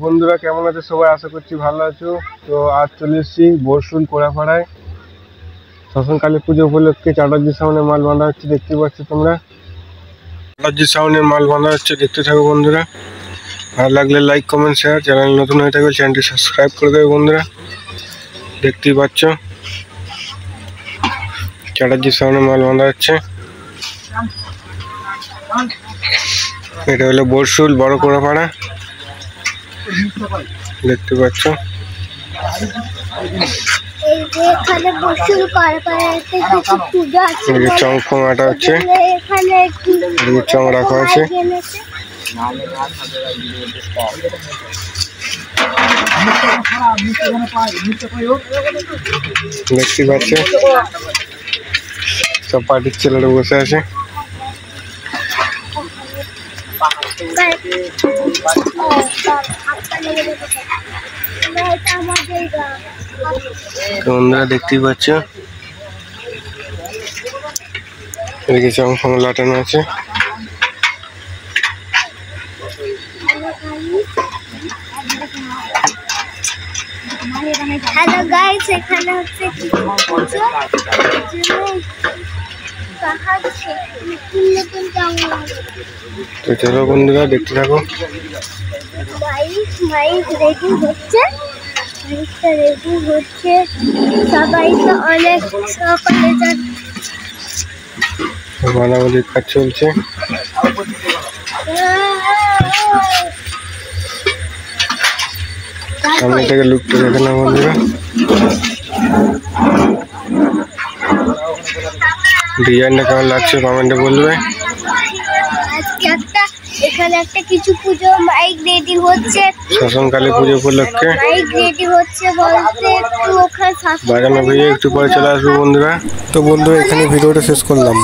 বন্ধুরা কেমন আছো সবাই? আশা করছি ভালো আছো। তো আজ চলে এসেছি বরশুল কোড়াপাড়ায় শ্মশান কালী পুজো উপলক্ষে চ্যাটার্জির সামনে মাল বাঁধা হচ্ছে, দেখতে পাচ্ছ তোমরা। চ্যাটার্জির সামনে মাল বাঁধা হচ্ছে, দেখতে থাকো বন্ধুরা। ভালো লাগলে লাইক কমেন্ট শেয়ার, চ্যানেল নতুন হয়ে থাকলে চ্যানেলটি সাবস্ক্রাইব করে দেবে বন্ধুরা। দেখতেই পাচ্ছ চ্যাটার্জির সামনে মাল বাঁধা হচ্ছে। এটা হলো বরশুল বড় কোড়াপাড়া, দেখতে পাচ্ছ। চং ফং আটা হচ্ছে, চং রাখা আছে। দেখতে পাচ্ছ সব পার্টির ছেলেরা বসে আছে। বন্ধুরা দেখতেই পাচ্ছ এদিকে চং ফং লাটানো আছে। হ্যালো গাইস, এখানে হচ্ছে তো চলো বন্ধুরা দেখতে থাকো। মাইক রেডি হচ্ছে, সবাই তো অনেক সকালে বানাবাদির কাজ চলছে। সামনে থেকে লুকটা দেখে না বন্ধুরা। ডিজাইনটা কেমন লাগছে কমেন্টে বলবে। এখানে একটা কিছু পুজো মাইক রেডি হচ্ছে, শ্মশান কালী পুজো উপলক্ষে মাইক রেডি হচ্ছে বলতে একটু ওখানে বাজানো ভিডিও একটু পরে চলে আসবে বন্ধুরা। তো বন্ধুরা এখানে ভিডিওটা শেষ করলাম।